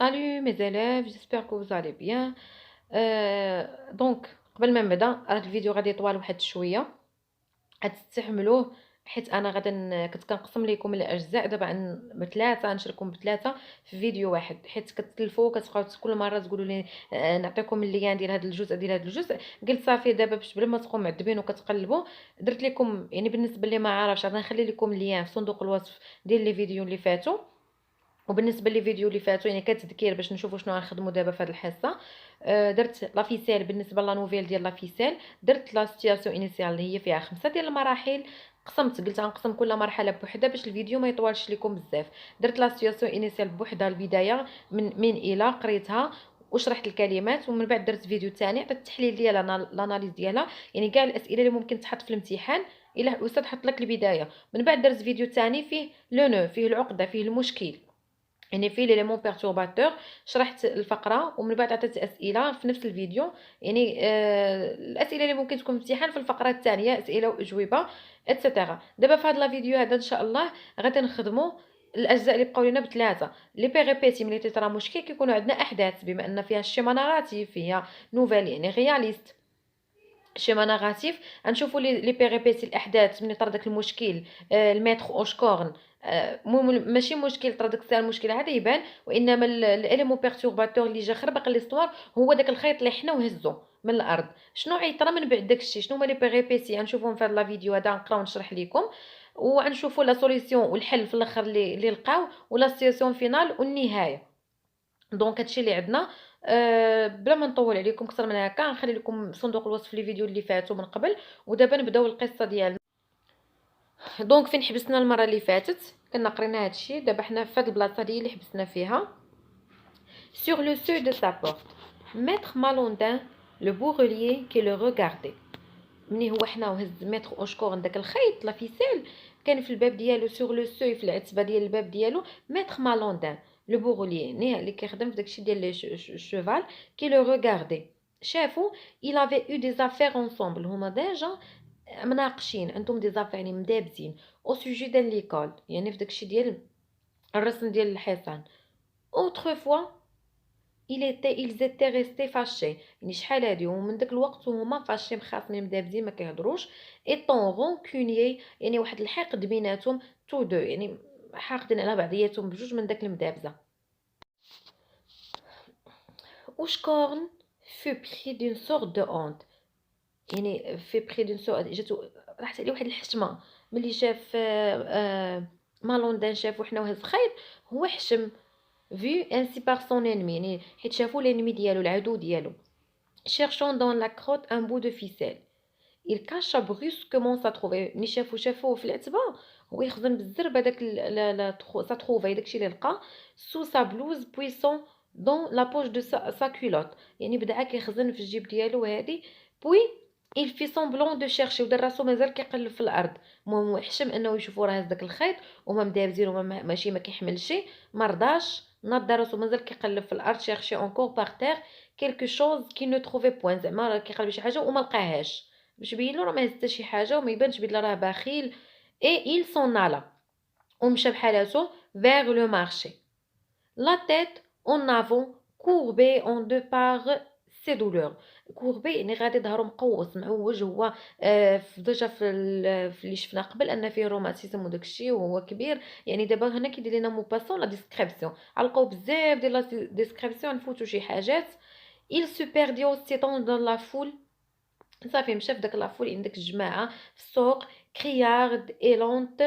Salut mes élèves, j'espère que vous allez bien. دونك قبل ما نبدا راه الفيديو غادي يطول واحد شويه، غتستحملوه حيت انا غادا كنت كنقسم لكم الاجزاء دابا عن بثلاثه، نشركم بثلاثه في فيديو واحد، حيت كتلفوا كتبقاو كل مره تقولوا لي نعطيكم اللين ديال هذا الجزء ديال هذا الجزء. قلت صافي دابا باش بلا ما تبقاو معذبين وكتقلبوا، درت لكم يعني بالنسبه اللي ما عارفش غادي نخلي لكم اللين في صندوق الوصف ديال لي فيديو اللي فاتوا. وبالنسبه لي فيديو اللي فاتوا يعني كتذكير باش نشوفوا شنو غنخدموا دابا في هذه الحصه. درت لا فيسيل بالنسبه لا نوفيل ديال لا فيسيل، درت لا سيتياسيون انيسيال اللي هي فيها 5 ديال المراحل. قلت غنقسم كل مرحله بوحدها باش الفيديو ما يطولش لكم بزاف. درت لا سيتياسيون انيسيال بوحدها، البدايه من الى قريتها وشرحت الكلمات، ومن بعد درت فيديو ثاني عطيت التحليل ديالها الاناليز ديالها، يعني كاع الاسئله اللي ممكن تحط في الامتحان الا الاستاذ حط لك البدايه. من بعد درت فيديو ثاني فيه لو نو، فيه العقده، فيه المشكل، يعني في ليليمون بيرتورباتور. شرحت الفقره ومن بعد عطيت اسئله في نفس الفيديو، يعني الاسئله اللي ممكن تكون في امتحان في الفقره الثانيه، اسئله واجوبه اتسيتيرا. دابا في هذا الفيديو هذا ان شاء الله غادي نخدموا الاجزاء اللي بقاو لنا بثلاثه. لي بيريبيتي ملي تيطرا مشكل كيكونوا عندنا احداث، بما ان فيها الشيما ناراتيف، فيها نوفيل يعني رياليست. شيما ناراتيف غنشوفوا لي بيريبيتي الاحداث ملي طرا داك المشكل، الميتر اوشكورن. ماشي مشكل طرا داك الساعه المشكل عاد يبان، وانما الاليمون بيرتورباتور اللي جا خربق ليستوار هو داك الخيط اللي حنا وهزو من الارض. شنو عيطرا من بعد داكشي، شنو هما لي بيريبيتي غنشوفوهم في هذا لا فيديو هذا، نقراو ونشرح لكم، وغنشوفوا لا سوليسيون والحل في الاخر اللي لقاو، ولا سيتياسيون فينال والنهايه. دونك هادشي اللي عندنا. بلا ما نطول عليكم اكثر من هكا، نخلي لكم صندوق الوصف لي فيديو اللي فاتوا من قبل، ودابا نبداو القصه ديالنا. دونك فين حبسنا المره اللي فاتت كنا قرينا هادشي، دابا حنا في هاد البلاصه دي اللي حبسنا فيها. sur le seuil de sa porte maître Malandin le bourrelier qui le regardait. مني هو حنا وهز متر اوشكور داك الخيط لا فيسيل، كان في الباب ديالو سور لو سوي، في العتبه ديال الباب ديالو متر مالوندان لو بوروليي اللي كيخدم في داكشي ديال لي شوفال كي لو ريغاردي. شافو il avait eu des affaires ensemble، هما ديجا مناقشين، عندهم دي زافير يعني مدابزين او سوجي ديال ليكول، يعني في داكشي ديال الرسم ديال الحصان. autrefois ils étaient restés fâchés، يعني شحال هادي ومن داك الوقت وهما فاشين مخاصمين مدابزين ما كيهضروش. ايطون رونكونيي يعني واحد الحقد بيناتهم، تو دو يعني حاقدين على بعضياتهم بجوج من داك المدابزه. وشكورن في بخي دون سورت دو اونت، يعني في بخي دون سورت جاتو راحت عليه واحد الحشمه ملي شاف مالوندان شافو حنا وهز خيط، هو حشم vu ainsi par son ennemi، يعني حيت شافو l'ennemi ديالو العدو ديالو. cherchant dans la crotte un bout de ficelle il cacha brusquement sa trouvaille. ملي شافو في العتبه هو يخزن بالزربه داك sa trouvaille داكشي اللي لقى sous sa blouse puissant dans la poche de sa culotte، يعني بدا كيخزن في الجيب ديالو هادي. puis il fit semblant de chercher ودار راسو مازال كيقلب في الارض. المهم هو حشم انه يشوفو راه هز داك الخيط وما مدابزين وما ماشي ما كيحملش، مرضاش نض راسو مازال كيقلب في الارض. chercher encore par terre quelque chose qu'il ne trouvait point، زعما راه كيقلب شي حاجه وما لقاهاش باش يبين له راه ما هز حتى شي حاجه وما يبانش بلي راه بخيل. et il s'en alla ومشى بحالاتو vers le marché la tête en avant courbée en deux par ses douleurs. كوربي يعني غادي ظهرو مقوس معوج، هو في ديجا في اللي شفنا قبل ان فيه روماتيزم وداكشي وهو كبير. يعني دابا هنا كيدير لنا موباسون لا ديسكريبسيون، علقاو بزاف ديال لا ديسكريبسيون نفوتو شي حاجات. il se perdit aussitôt dans la foule، صافي مشى في داك لافول عند داك الجماعه في السوق. criarde et lente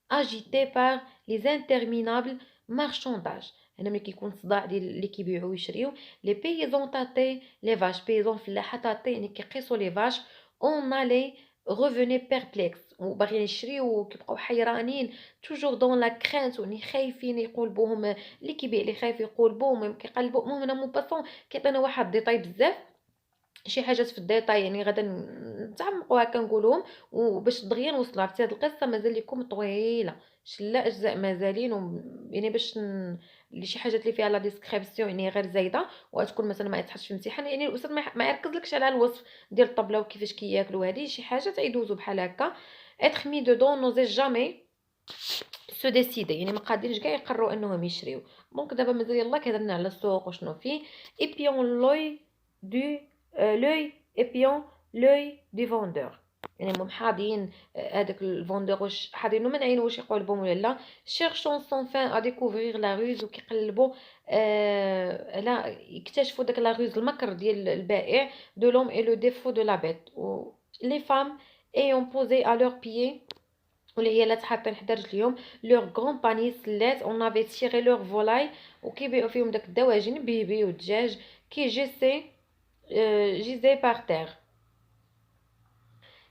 agitée par les interminables marchandages، هنا ملي كيكون صداع ديال اللي كيبيعوا ويشريو. لي بيزون تاتي لي فاش، بيزون فلاحه تاتي يعني كيقيسوا لي فاش. اون الي revenait perplexe وباغيين يشريو وكيبقاو حيرانين. توجور دون لا كرانت يعني خايفين يقولبوهم اللي كيبيع لي خايف يقولبوهم، المهم كيقلبوا. المهم هنا مو باسون كيعطينا واحد ديتاي بزاف، شي حاجات في الديتاي يعني غادا نتعمقوا هكا نقولهم، وباش دغيا نوصلوا. عرفتي هاد القصه مازال لكم طويله، شلا اجزاء مازالين يعني باش اللي شي حاجات اللي فيها لا ديسكريبسيون يعني غير زايده وغتكون مثلا ما يتحطش في الامتحان، يعني الاستاذ ما يركزلكش على الوصف ديال الطبله وكيفاش كياكلوا، هذه شي حاجات يدوزوا بحال هكا. اتر مي دو دون نوزي جامي سو ديسيدي، يعني ما قادرينش كاع يقرروا انهم يشريو. دونك دابا مازال يلاه كيهضرنا على السوق وشنو فيه. ايبيون لوي دو لوي ايبيون لوي دو فوندور، يعني هما محاضين هذاك الفوندور واش حاضينو من عينو واش يقول بهم ولا لا. شيرشون سون فان ا ديكوفرير لا روز، وكيقلبوا على يكتشفوا داك لا روز المكر ديال البائع de l'homme et le défaut de la bête. و les femmes ayant posé à leurs pieds واللي هي لا حاطين حدا رجليهم لور غران باني سلات اون افي تيري لور فولاي، وكيبيعوا فيهم داك الدواجن بيبي ودجاج كي جيسي بار تير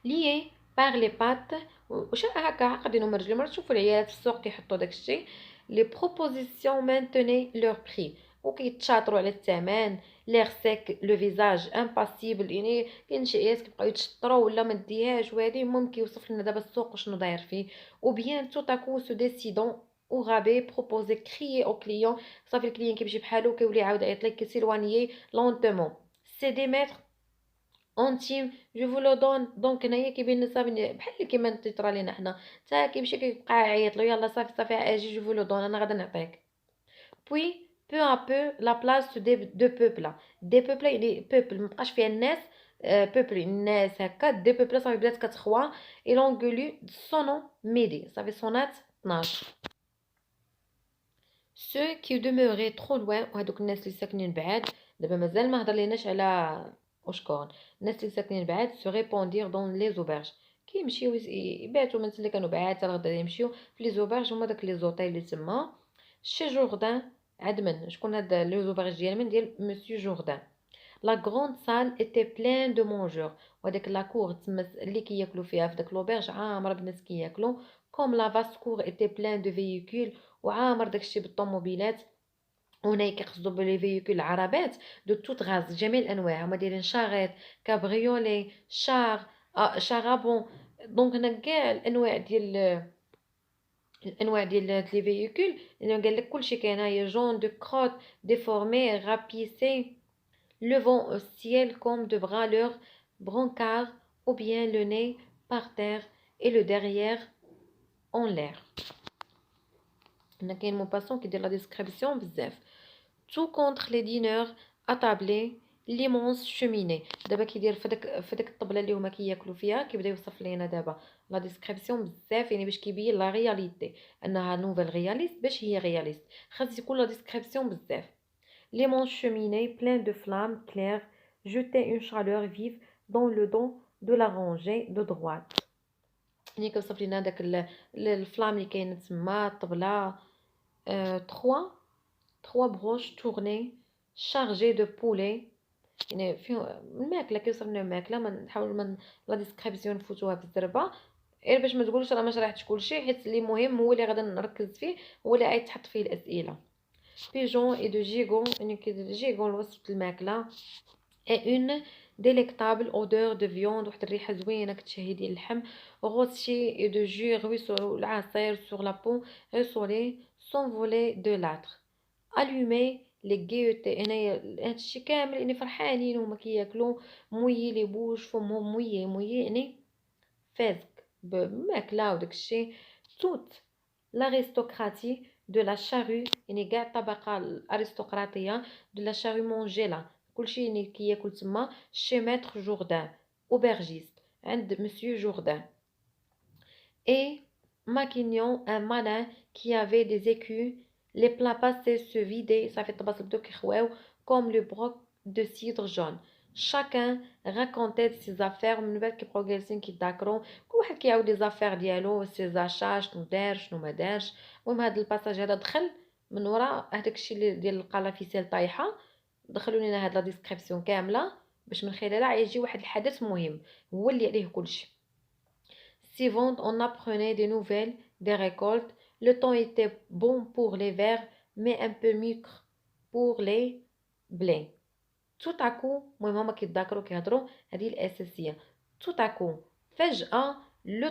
ليي بار لي بات. واش هكا عاقدينهم رجليهم. راه تشوفوا العيالات في السوق كيحطوا داكشي. لي بروبوزيسيون مانتوني لور بري، وكيتشاطروا على الثمن. لير سيك لو فيزاج امباسيبل، يعني كاين شي عيالات كيبقاو يتشطروا ولا ما ديهاش، وهذه المهم كيوصف لنا دابا السوق وشنو داير فيه. او بيان تو تاكو سو ديسيدون او غابي بروبوزي كريي او كليون، صافي الكليون كيمشي بحالو كيولي عاود يعيط لك كيسيلوانيي لونتومون. سي دي ميتر اونتيم جو فو دون. دونك هنايا كيبين لنا صافي بحال كيما تيطرا لينا حنا، حتى كيمشي كيبقى يعيط له يلاه صافي صافي اجي جو فو دون انا غادا نعطيك. puis peu à peu la place de peuple des peuples يعني peuple مبقاش فيها الناس peuple الناس هكا دي بوبل صافي بدات كتخوى. et l'ongulu sonnon midi صافي صونات 12. ceux qui demeuraient trop loin، وهذوك الناس اللي ساكنين بعاد دابا مازال ما هضر ليناش على وشكون الناس اللي ساكنين بعاد se répandirent dans les auberges، كيمشيو يباتوا من اللي كانوا بعاد حتى الغدا يمشيو في لي زوبرج، هما داك لي زوطيل اللي تما. شي جوردان عاد من شكون هاد لي زوبرج ديال من ديال مسيو جوردان. لا غروند سال ايتي بلان دو مونجور، وهاداك لاكور تما اللي كياكلوا فيها في داك لوبرج عامره بالناس كياكلوا. كوم لا فاست كور ايتي بلان دو فييكول، وعامر داكشي بالطوموبيلات. هنا كيقصدوا بلي فييكول العربات دو توت غاز جميع الانواع، هما دايرين شاريت كابريولي شارابون. دونك هنا كاع الانواع ديال هاد لي فييكول اللي قال لك كلشي كاين. هي جون دو كروت ديفورمي رابيسي levant au ciel comme de bras leurs brancards ou bien le nez par terre et le derrière en l'air. هنا كاين مون باسون كيدير لا ديسكريبسيون بزاف. tout contre les dîneurs attablés l'immense cheminée. دابا كيدير في داك الطبله اللي هما كياكلوا فيها، كيبدا يوصف لينا دابا لا ديسكريبسيون بزاف، يعني باش كيبين لا رياليتي انها نوفيل رياليست. باش هي رياليست خاص يكون لا ديسكريبسيون بزاف. l'immense cheminée plein de flammes claires jetait une chaleur vive dans le dos de la rangée de droite. يعني كيوصف لينا داك الفلام اللي كاين تما الطبله. 3 broches tournées chargées de poulet، يعني فيه الماكله كيوصف لنا الماكله. ما نحاول من لا ديسكريبسيون نفوتوها في الزربه غير باش ما تقولوش راه ما شرحتش كلشي، حيت اللي مهم هو اللي غادي نركز فيه، هو اللي عاد تحط فيه الاسئله. بيجون اي دو جيغون، يعني جيغون الوصف الماكله. اي اون ديليكتابل اودور دو فيوند، واحد الريحه زوينه كتشهي ديال اللحم. غوتشي اي دو جو رويسو العصير سور لا بو ريسولي سونفولي دو لاتر. الومي لي غيوتي، هنايا هادشي كامل يعني فرحانين هما كياكلوا. مويي لي بوش فمهم مويي يعني فازك بماكله وداكشي. توت لاريستوكراتي دو لا شارو، يعني كاع الطبقه الارستقراطيه دو لا شارو مونجيلا، كلشي يعني كياكل تما. شي ماتر جوردان اوبرجيست عند مسيو جوردان. اي ماكينيون ان مالin qui avait des écus. les plats passés se vidaient، صافي الطباس بداو كيخواو. comme le broc de cidre jaune. chacun racontait ses affaires، من بعد كيبقاو جالسين كيتذاكروا كل واحد كيعاود لي زافير ديالو سي زاشا شنو دار شنو ما دارش. المهم هذا الباساج هذا دخل من وراء هذاك الشيء اللي ديال القلافيسيل طايحه، دخلوا لنا هاد لا ديسكريبسيون كامله باش من خلالها يجي واحد الحدث مهم هو اللي عليه كلشي. suivante on apprenait des nouvelles des récoltes. le temps était bon pour les vers mais un peu mûr pour les blés. tout à coup المهم هما كيتذاكروا كيهضروا هذه الاساسيه. tout à coup فجأة لو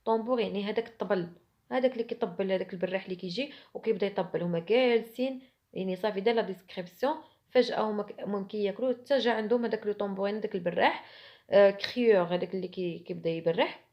طنبور يعني هذاك الطبل، هذاك اللي كيطبل هذاك البراح اللي كيجي وكيبدا يطبل. هما جالسين يعني صافي دار لا ديسكريبسيون. فجأة هما كياكلوا حتى جا عندهم هذاك لو طنبورين داك البراح كريور هذاك اللي كيبدا يبرح.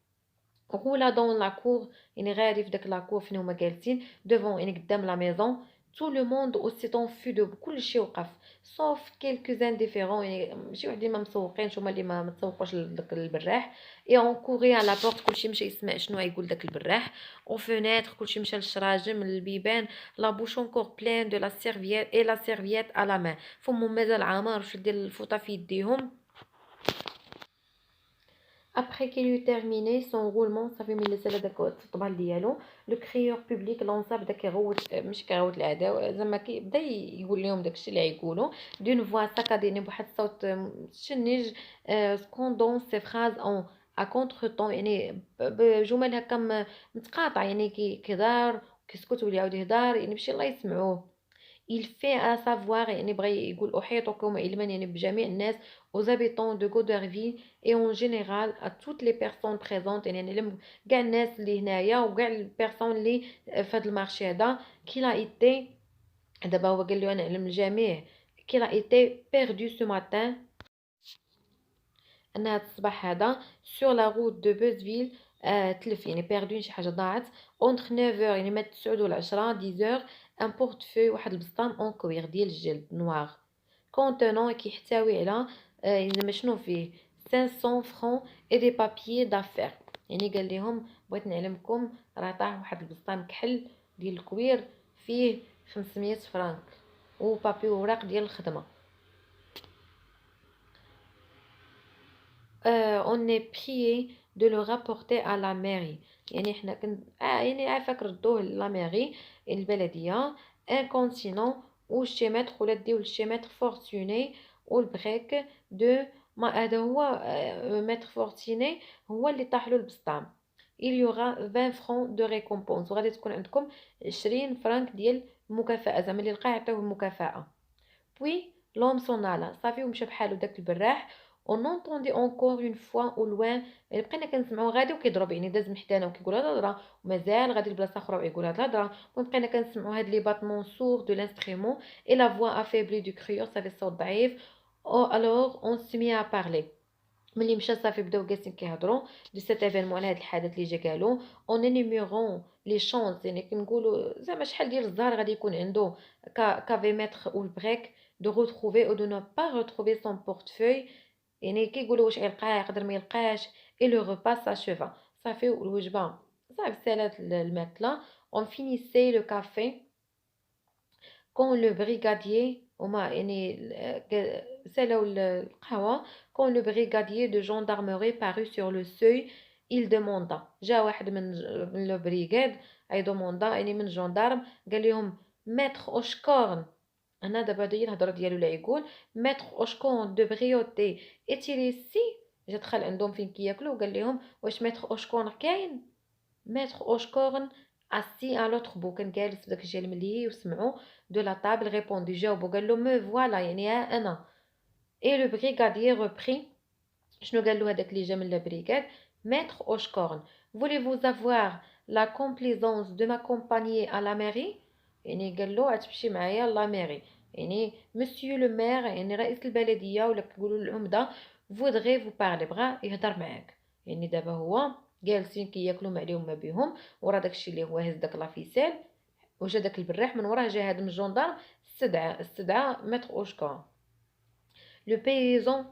رولا دون لا كور يعني غادي في داك لاكور فين هما جالسين. دوفون يعني قدام لا ميزون. tout le monde aussitôt fut de كلشي وقف sauf quelques-uns différents يعني ماشي وحدين ما مسوقينش هما اللي ما تسوقوش لداك البراح et on courait à la porte كلشي مشى يسمع شنو يقول داك البراح aux fenêtres كلشي مشى للشراجم للبيبان la bouche encore pleine de la serviette et la serviette à la main فمهم مازال عامر واش يدير الفوطه في يديهم. Après qu'il eut terminé son roulement صافي ملي سالا داك الطبال ديالو لو كريور بوبليك لونسا بدا كيغوت ماشي كيغوت العداو زعما كيبدا يقول لهم داكشي اللي غيقولوا دون فوا ساكاديني بواحد الصوت متشنج سكوندون سي فراز اون ا كونتر طون يعني بجمل هكا متقاطع يعني كيدار كيسكت ويعاود يهدر يعني باش الله يسمعوه. Il fait à savoir يعني بغى يقول أحيطكم علما يعني بجميع الناس aux habitants de Goderville et en général à toutes les personnes présentes يعني علم كاع الناس اللي هنايا وكاع البيرسون اللي في هذا المارشي هذا qu'il a été دابا هو قال له انا علم الجميع qu'il a été perdu ce matin ان هذا الصباح هذا sur la route de Beuzeville تلف يعني بيردو شي حاجه ضاعت entre 9h يعني ما 9 و 10 10h ان بورتفوي واحد البسطام اون كوير ديال الجلد نوار كونتونون كيحتوي على يعني شنو فيه 500 فرون اي دي بابيي دافير يعني قال لهم بغيت نعلمكم راه طاح واحد البسطام كحل ديال الكوير فيه 500 فرانك وبابي وراق ديال الخدمه. on est prié de le rapporter à la mairie يعني احنا يعني عافاك ردوه لا ميري البلديه ان كونتينون والشيمتر ولا ديو الشيمتر فورتوني والبريك دو ما هذا هو متر فورتوني هو اللي طاح له البسطام il y aura 20 francs de récompense وغادي تكون عندكم 20 فرانك ديال المكافاه زعما اللي لقى يعطيوه المكافاه. puis l'homme s'en alla صافي ومشى بحالو داك البراح on entendait encore une fois au loin بقينا كنسمعوا غادي وكيضرب يعني داز محدانا وكيقول هاد الهضره ومازال غادي لبلاصه اخرى ويقول هاد الهضره وبقينا كنسمعوا هاد لي باتمون سور دو l'instrument et la voix affaiblie du crieur صافي الصوت ضعيف. alors on se mit à parler ملي مشى صافي بداو جالسين كيهضروا دو سيت ايفينمون على هاد الحدث اللي جا قالوا اون انيميرون لي شانس يعني كنقولوا زعما شحال ديال الزهر غادي يكون عنده كافي ميتر او البريك دو retrouver ou de ne pas retrouver son portefeuille يعني كيقولوا واش يلقاه يقدر ما يلقاش اي لو ريباس ساشوفا صافي الوجبه صافي سالات الماكله اون فينيسي لو كافي كون لو بريغاديي هما يعني سالاو القهوه كون لو بريغاديي دو جوندارمري بارو سور لو سوي il demanda جا واحد من لو بريغاد اي دوموندا يعني من جوندارم قال لهم متر اوشكورن انا دابا داير الهضره ديالو لا يقول متر اوشكون دو بريوتي اتيلي سي جا دخل عندهم فين كياكلوا وقال لهم واش متر اوشكون كاين متر اوشكورن assis à l'autre bout كان جالس في داك الجهه الملي وسمعوا دو لا طابل ريبوندي جاوبوا قال له مو فوالا يعني ها انا اي لو بريغاديي ريبري شنو قال له هذاك اللي جا من البريغاد متر اوشكورن voulez-vous avoir la complaisance de m'accompagner à la mairie يعني قال له غتمشي معايا لا ميري يعني مسيو لو مير يعني رئيس البلديه ولا كيقولوا العمده فودغي فو بارلي بغا يهضر معاك يعني دابا هو جالسين كياكلوا ما عليهم ما بيهم ورا داكشي اللي هو هز داك لافيسيل وجا داك البراح من وراه جا هذا من الجندار استدعى متر اوشكون لو بيزون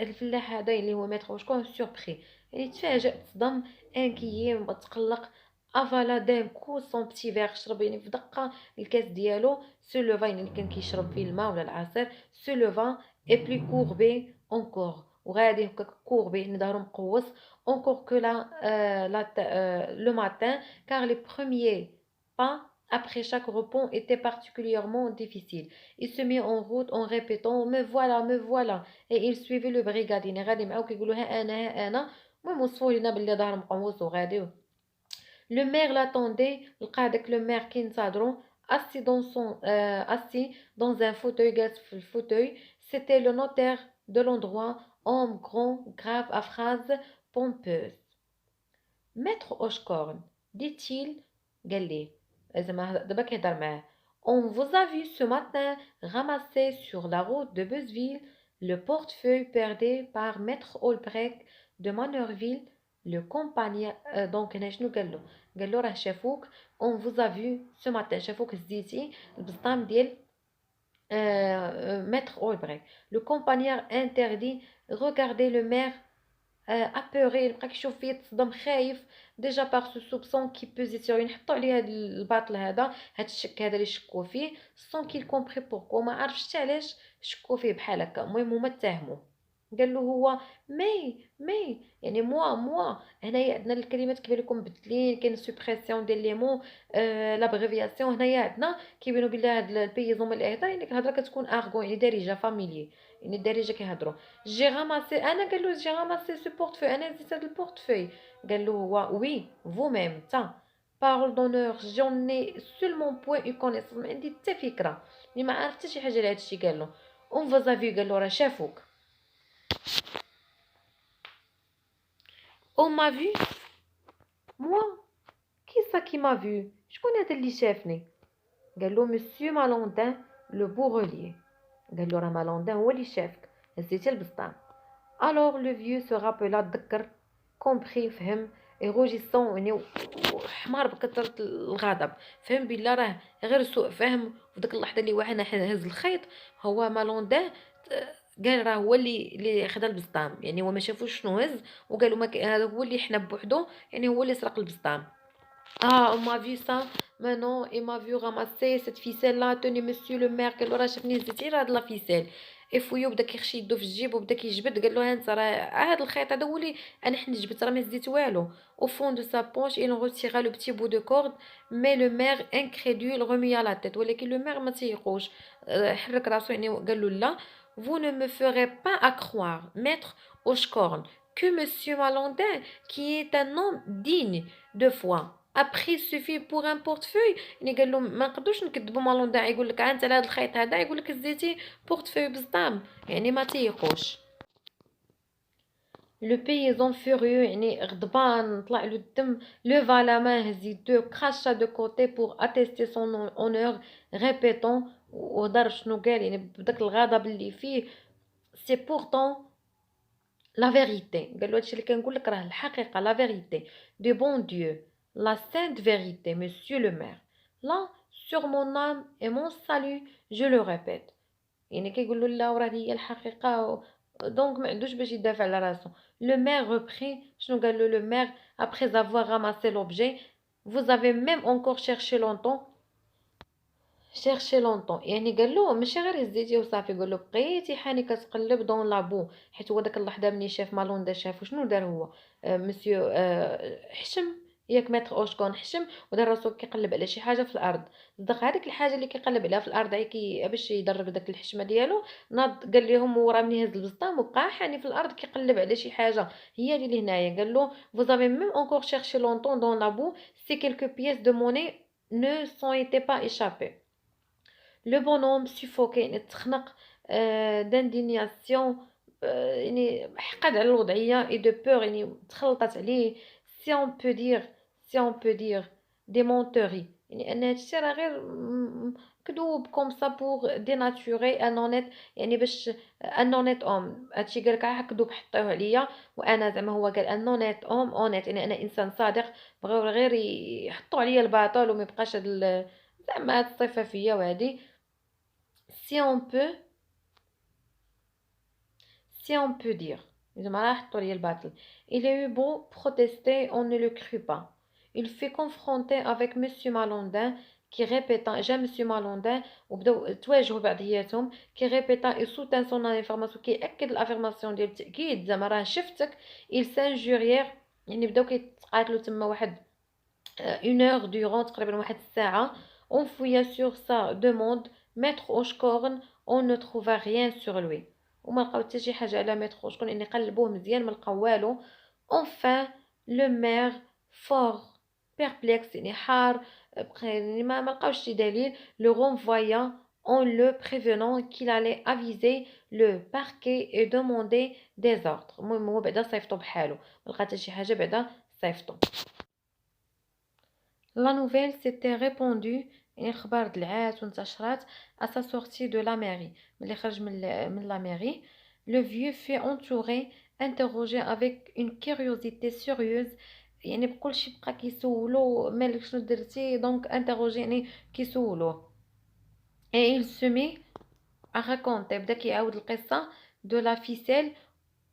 الفلاح هذا اللي هو متر اوشكون سوربري يعني تفاجأ تصدم انكيي متقلق افالا دان كو سون بتي فيغ شرب يعني في دقه الكاس ديالو سو لوفا يعني اللي كان كيشرب فيه الماء ولا العصير سو لوفا اي بلي كوربي اونكور وغادي هكا كوربي يعني ظهرو مقوس encore que le matin car les premiers pas après chaque repos étaient particulièrement difficiles. Il se mit en route en répétant me voilà et il suivait le brigadier يعني غادي معاو كيقولوا ها انا المهم وصفوا لينا باللي ظهر مقوس وغادي. Le maire l'attendait لقى داك لو مير كينتظروا assis dans assis dans un fauteuil جالس في الفوتوي c'était le notaire de l'endroit homme grand grave à phrase pompeuse. Maître Oshkorn, dit-il, قال ليه زعما دابا كيهضر معاه on vous a vu ce matin ramasser sur la route de Beuzeville le portefeuille perdu par Maître Olbrich de Manorville Le compagnon دونك هنا شنو قال له راه شافوك on vous a vu ce matin شافوك هزيتي البسطام ديال maître Aubray. Le compagnon interdit regarder le maire apeuré بقى كيشوف فيه تصدم خايف ديجا باغ سو سوبسون كي بوزي سيغ نحطو عليه هاد الباطل هذا هاد الشك هذا اللي شكوا فيه سون كيل كومبري بوركو ما عرفش علاش شكوا فيه بحال هكا المهم هما اتهموه قال له هو مي يعني موا هنايا عندنا الكلمات كيبان لكم مبدلين كاين سوبريسيون ديال لي مو لابريفياسيون هنايا عندنا كيبانوا بلي هاد البيزون من الاهدار يعني الهضره كتكون ارغون يعني دارجه فاميلي يعني الدارجه كيهضروا جي راماسي انا قال له جي راماسي سو بورتفوي انا زيت هاد البورتفوي قال له هو وي فو ميم تا بارول دونور جون اي سولمون بوين اون كونيسونس ما عندي حتى فكره اللي ما عرفت حتى شي حاجه على هادشي قال له اون فازافي قال له راه شافوك اون ما في موا كي سا كي ما في شكون هذا اللي شافني قال له مسيو مالوندان لو بوروليي قال له راه مالوندان هو اللي شافك هزيتي البسطام الوغ لو فيو سو رابيلا تذكر كومبري فهم روجيسون يعني حمار بكثرة الغضب فهم بلا راه غير سوء فهم في ديك اللحظه اللي واحد هز الخيط هو مالوندان قال راه هو اللي خدا البسطام يعني هو ما شافوش شنو هز وقالوا ما هذا هو اللي حنا بوحدو يعني هو اللي سرق البسطام on m'a vu ça maintenant il m'a vu ramasser cette ficelle là tenez monsieur le maire قال له راه شافني هزيتي راه هاد لا فيسيل افويو بدا كيخشي يدو في الجيب وبدا كيجبد قال له ها انت راه هاد الخيط هذا هو اللي انا حنا جبت راه ما هزيت والو au fond de sa poche il retira le petit bout de corde mais le maire incrédule remua la tête ولكن le maire ما تيقوش حرك راسو يعني قال له لا vous ne me ferez pas à croire maître Hochkorn que monsieur Malandin qui est un homme digne de foi ابخي سوفي بوغ ان بورتفوي يعني قال له ما نقدوش نكذبوا مالوندان يقول لك انت على هذا الخيط هذا يقول لك زيتي بورتفوي بصدام يعني ما تيقوش لو بيزون فوريو يعني غضبان طلع له الدم لوفا لا مان هز يدو كراشا دو كوتي بوغ اتيستي سون اونور ريبيتون وهضر شنو قال يعني بداك الغضب اللي فيه سي بورتون لا فيريتي قال له هادشي اللي كنقول لك راه الحقيقه لا فيريتي دو بون ديو la sainte vérité, monsieur le maire. Là, sur mon âme et mon salut, je le répète. يعني كيقولوا لا وراه هي الحقيقة دونك ما عندوش باش يدافع على راسو. Le maire reprit, شنو قال له le maire après avoir ramassé l'objet, vous avez même encore cherché longtemps يعني قال له ماشي غير هزيتي وصافي قال له بقيتي حاني كتقلب دون لابو حيت هو داك اللحظه ملي شاف مالوندا شافو شنو دار هو مسيو حشم ياك متر اوشكون حشم ودار راسو كيقلب على شي حاجه في الارض صدق هذيك الحاجه اللي كيقلب عليها في الارض باش يدرب داك الحشمه ديالو ناض قال لهم هو راه ملي هز البسطام وبقى حاني في الارض كيقلب على شي حاجه هي اللي هنايا قال له vous avez même encore cherché longtemps dans la boue si quelques pièces de monnaie ne sont été pas échappées. لو بونوم سوفوكي يعني تخنق داندينياسيون يعني حقد على الوضعيه اي دو بور يعني تخلطت عليه سي اون بو دير دي مونتوري يعني ان هادشي راه غير كذوب كوم سا بوغ ديناتوري ان اونيت يعني باش ان اونيت اوم هادشي قالك كذوب حطيوه عليا وانا زعما هو قال ان اونيت اوم اونيت يعني انا انسان صادق بغاو غير يحطوا عليا الباطل وما يبقاش هاد زعما هاد الصفه فيا وهادي si on peut dire il a eu beau protester on ne le crut pas il fut confronté avec monsieur Malandin qui répéta جا monsieur Malandin وبداو تواجهوا بعضياتهم qui répéta et soutint son affirmation qui اكد الافيرماسيون ديال التاكيد زعما راه شفتك il s'injurièrent يعني بداو كيتقاتلوا تما واحد une heure durant تقريبا واحد الساعه on fouilla sur sa demande maître Hochkorn on ne trouva rien sur lui وما لقاو حتى شي حاجه على ميتر Hochkorn اني قلبوه مزيان ما لقاو والو enfin le maire fort perplexe يعني حار يعني ما لقاوش شي دليل le renvoya en le prévenant qu'il allait aviser le parquet et demander des ordres المهم هو بعدا صيفطو بحالو ما لقى حتى شي حاجه بعدا صيفطو La nouvelle s'était répandue يعني الخبار دلعات وانتشرات à sa sortie de la mairie ملي خرج من la mairie le vieux fut entouré interroger avec une curiosité sérieuse. يعني بكل شيء بقى كيسولو مالك شنو درتي دونك انتروجي يعني كيسولوه. et il se met à raconter بدا كيعاود القصة de la ficelle.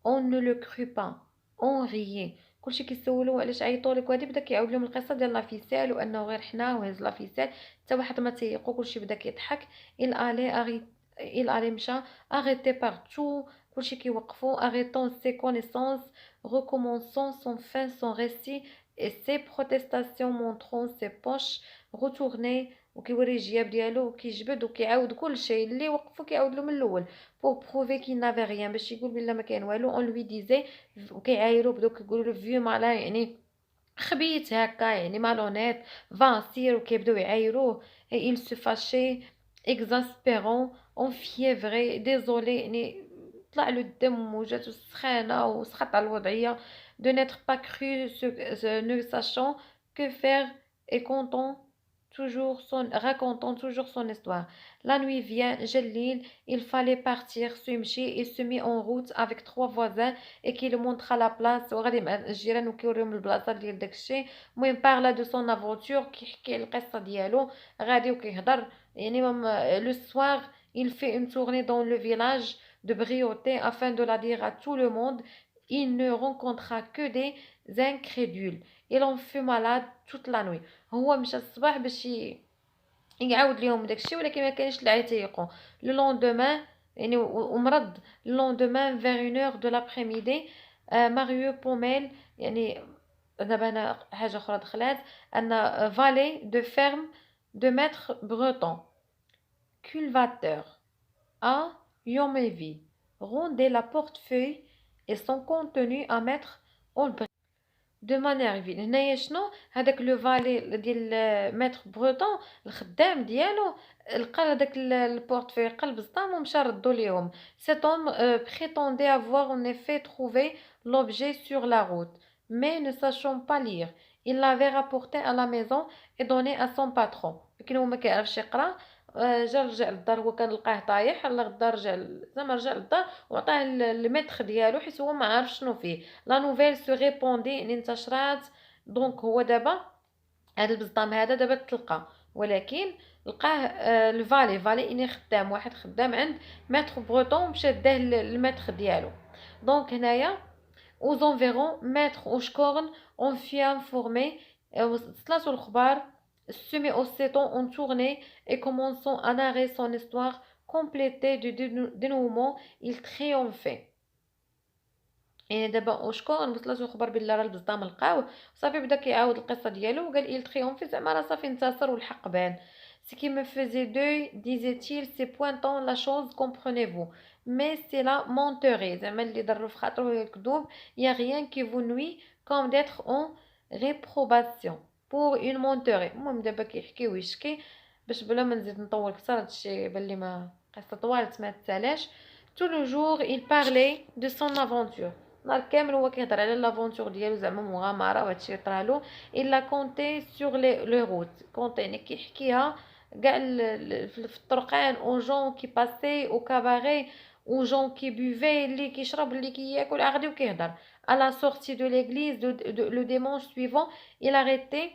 on ne le crut pas, on riait. كلشي كيسولو علاش عيطولك وهادي بدا كيعاود لهم القصه ديال لافيسيل وانه غير حنا وهز لافيسيل حتى واحد ما تيقو كلشي بدا كيضحك. il allait مشى arrêté partout كلشي كيوقفو arrêtant ses connaissances recommençant son fin son récit et ses protestations montrant ses poches retournées وكيوري الجياب ديالو وكيجبد وكيعاود كلشي اللي وقفو كيعاود له من الاول pour prouver qu'il n'avait rien باش يقول بلا ما كاين والو. on lui disait وكيعايرو بداو كيقولوا له vieux malin يعني خبيث هكا يعني malhonnête va سير وكيبداو يعايروه. et il se fâchait exaspérant enfiévré désolé يعني طلع له الدم وجاتو السخانه وسخط على الوضعيه de n'être pas cru ne sachant que faire et racontant toujours son histoire. La nuit vient, Jalil, il fallait partir, il se mit en route avec 3 voisins et qui le montra la place. وغادي مع الجيران وكيوريهم البلاصه ديال داكشي. المهم parla de son aventure كيحكي القصه ديالو غادي وكيهضر يعني le soir il fait une tournée dans le village de Brioté afin de la dire à tout le monde. Il ne rencontra que des incrédules. Il en fut malade toute la nuit. هو مشى الصباح باش يعاود ليهم داكشي ولكن ما كانش اللي عيتيقوا. لو لوندومان يعني ومرض. لو لوندومان vers 1h de l'après-midi ماريو بوميل يعني دابا هنا حاجه اخرى دخلات ان فالي دو فيرم دو ماتر بريطون cultivateur à Yomévi rendait la portefeuille et son contenu à mettre en دو مانيرفيل. هنايا شنو هذاك لو فالي ديال متر بروطون الخدام ديالو لقى هذاك البورتفوي قلب صدام ومشى ردو ليهم. cet homme prétendait avoir en effet trouvé l'objet sur la route mais ne sachant pas lire il l'avait rapporté à la maison et donné à son patron. لكن هو ما كيعرفش يقرا جا رجع للدار هو كان لقاه طايح الله غدا رجع زعما رجع للدار وعطاه المتر ديالو حيت هو ما عارف شنو فيه. لا نوفيل سو ريبوندي يعني انتشرات. دونك هو دابا هذا البزطام هذا دابا تلقى ولكن لقاه الفالي اني خدام واحد خدام عند متر بروطون مشى داه المتر ديالو. دونك هنايا aux environs maître وشكورن on fut informé وصلاتو الخبار se met aussitôt en tournée et commençant à narrer son histoire complétée de dénouement il triomphait. يعني دابا وشكون وصلاتو الخبر بلي راه البزطام لقاوه صافي بدا كيعاود القصه ديالو وقال il triomphe زعما راه صافي انتصر والحق بان. ce qui me faisait deuil disait-il c'est pointant la chose comprenez-vous mais c'est la menterie زعما اللي ضر في خاطرو الكذوب y a rien qui vous nuit comme d'être en réprobation pour une menterie. المهم دابا كيحكي ويشكي باش بلا ما نزيد نطول كثر هادشي بان لي ما قصه طوالت ما تسالاش. tout le jour il parlait de son aventure نهار كامل هو كيهضر على لافونتور ديالو زعما مغامره وهادشي طرالو. الا كونتي سور لي روت كونتي يعني كيحكيها كاع في الطرقان او جون كي باسي او كاباري او جون كي بوفي اللي كيشرب اللي كياكل غادي وكيهضر. à la sortie de l'église le dimanche suivant il arrêtait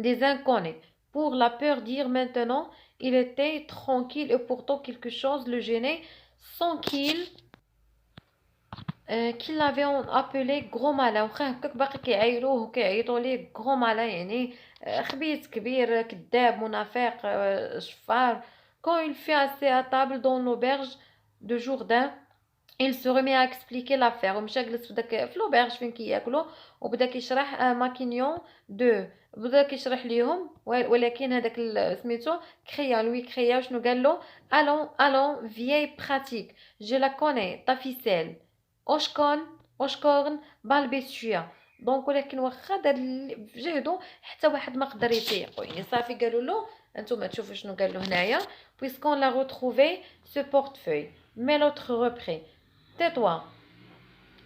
des inconnus pour la peur dire maintenant il était tranquille et pourtant quelque chose le gênait sans qu'il l'avait appelé gros malin. وخا هكاك باقي كيعايروه وكيعيطوا ليه gros malin يعني خبيث كبير كذاب منافق شفار. quand il fut assis à table dans l'auberge de Jourdain il se remet à expliquer l'affaire ومشى جلس في l'auberge فين كياكلوا وبدا كيشرح ماكينيون دو بدا كيشرح ليهم ولكن هذاك سميتو كريا شنو قال له allons vieille pratique je la connais ta ficelle اوشكورن بالبيسيا. دونك ولكن واخا دار جهدو حتى واحد ما قدر يتيقو يعني صافي قالوا له انتم تشوفوا شنو قال له هنايا puisqu'on l'a retrouvé ce portefeuille mais l'autre repris tais-toi.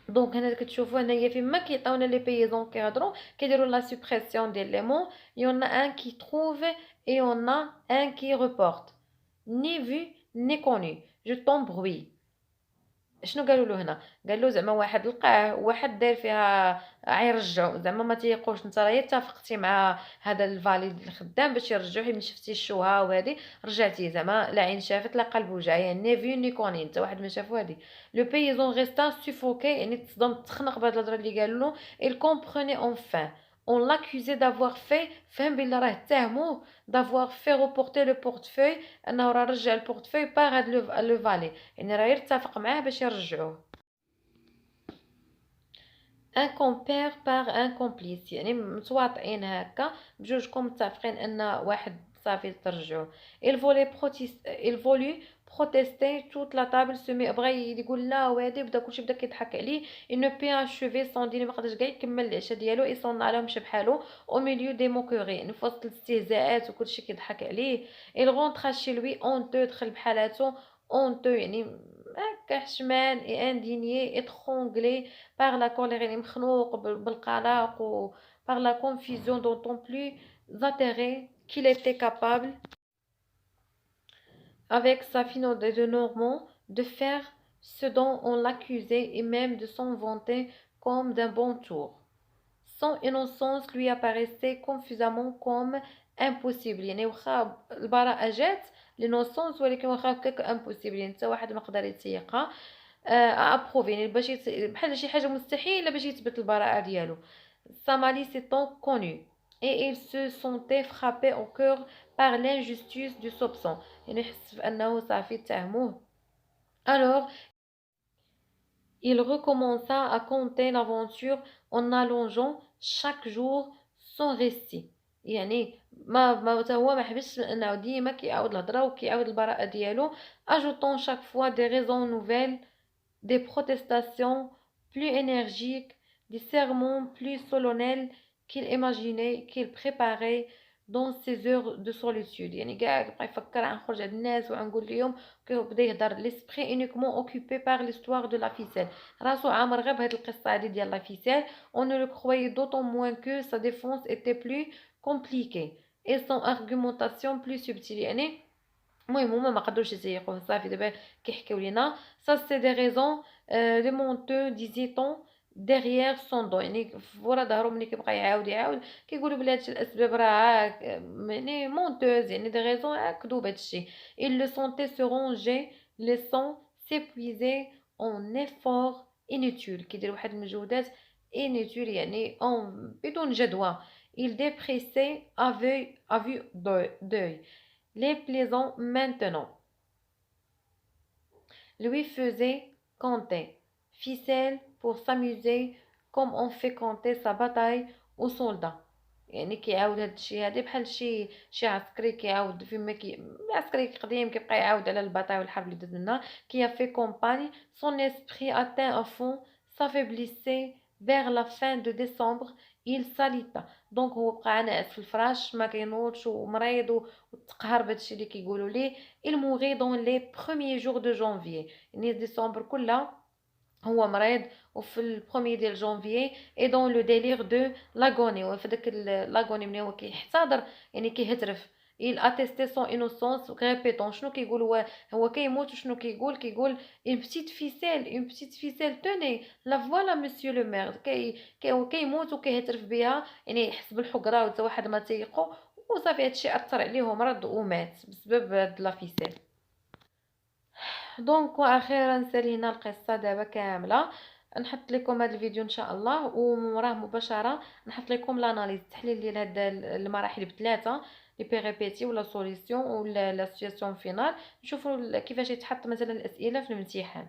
دونك هنا كتشوفوا هنايا فيما كيعطيونا لي بيزون كيهضروا كيديروا لا سوبريسيون ديال لي مون يون ان كي تروف et on a un qui reporte ni vu ni connu je t'embrouille شنو قالوا له هنا؟ قال له زعما واحد لقاه واحد داير فيها غيرجعو، زعما ما تيقوش نتا راه اتفقتي مع هذا الفاليد الخدام باش يرجعوه، من شفتي الشوهه وهذه رجعتي، زعما لا عين شافت لا قلب وجع، يعني ني في ني كوني، نتا واحد ما شافو هذه. لو بيزون ريستا سوفوكي، يعني تصدم تخنق بهاد الهضره اللي قالوا له. il comprenait enfin. On l'accusait d'avoir fait، فهم بلي راه اتهموه d'avoir fait reporter le portefeuille، انه راه رجع البورتفوي باغ هاد لو فالي، يعني راه يتفق معاه باش يرجعوه. ان كومبير باغ ان كومبليس، يعني متواطئين هكا بجوجكم متفقين ان واحد صافي ترجعوه. il volut protester toute la table se met، بغى يقول لا وهادي، بدا كلشي بدا كيضحك عليه. il ne peut achever son dîner، ما قدرش كاع يكمل العشاء ديالو. يصون عليهم مشى بحالو au milieu des moqueries، يعني في وسط الاستهزاءات وكلشي كيضحك عليه. il rentre chez lui honteux، دخل بحالاتو honteux، يعني هكا حشمان et indigné étranglé par la colère، يعني مخنوق بالقلق و par la confusion, d'autant plus atterré qu'il était capable avec sa finaude de Normand de faire ce dont on l'accusait et même de s'en vanter comme d'un bon tour. Son innocence lui apparaissait confusément comme impossible، يعني واخا البراءة جات l'innocence، ولكن واخا هكاك impossible، يعني حتى واحد ما قدر يتيقها ابروفي، يعني باش بحال شي حاجه مستحيله باش يثبت البراءه ديالو. sa malice étant connue et il se sentait frappé au cœur par l'injustice du soupçon، يعني يحس بانه صافي اتهموه. alors il recommença à conter l'aventure en allongeant chaque jour son récit، يعني ما حتى هو ما حبسش من انه ديما كيعاود الهضره وكيعاود البراءه ديالو. ajoutant chaque fois des raisons nouvelles، des protestations plus énergiques، des sermons plus solennels qu'il imaginait qu'il préparait dans ses heures de solitude، يعني قاعد بقى يفكر عن خرج عند الناس وعنقول لهم. بدا يهضر l'esprit uniquement occupé par l'histoire de la ficelle، راسو عامر غير بهاد القصة هادي ديال لا ficelle. on ne le croyait d'autant moins que sa défense était plus compliquée et son argumentation plus subtile، يعني المهم هما ما قدروش يسيقوه صافي دابا كيحكيو لينا. ça c'est des raisons de monteux disait-on derrière son dos، يعني ورا ظهرو ملي كيبقى يعاود كيقولوا بلي هادشي الاسباب راه يعني مونتوز، يعني دي غيزون كذوب هادشي. il le sentait se ranger laissant s'épuiser en efforts inutiles، كيدير واحد المجهودات inutile، يعني بدون جدوى. il dépressait à vue d'œil les plaisants maintenant lui faisaient compter ficelle pour s'amuser comme on fait compter sa bataille aux soldats، يعني كيعاود هاد الشيء هادي بحال شي عسكري كيعاود فيما عسكري قديم كيبقى يعاود على البطاي والحرب اللي داز منها. qui a fait campagne. son esprit atteint à fond s'affaiblissait vers la fin de décembre. il s'alita، دونك هو بقى ناعس في الفراش ما كينوضش ومريض وتقهر بهادشي اللي كيقولوا ليه. il mourait dans les premiers jours de janvier، يعني ديسمبر كلها هو مريض، وفي البروميي ديال جونفيي اي دون لو ديلير دو لاغوني، وفي داك لاغوني ملي هو كيحتضر يعني كيهترف. il attestait son innocence répétant، شنو كيقول هو كيموت وشنو كيقول une petite ficelle tenez la voilà monsieur le maire. هو كيموت وكيهترف بها، يعني يحس بالحقره وتا واحد ما تيقو وصافي هادشي اثر عليه ومرض ومات بسبب هاد لا فيسيل. دونك واخيرا سالينا القصه دابا كامله. نحط لكم هذا الفيديو ان شاء الله، ومراه مباشره نحط لكم لاناليز التحليل ديال هاد المراحل بثلاثه، لي بيريبيتي ولا سوليسيون ولا لا سيتوياسيون فينال، نشوفوا كيفاش يتحط مثلا الاسئله في الامتحان.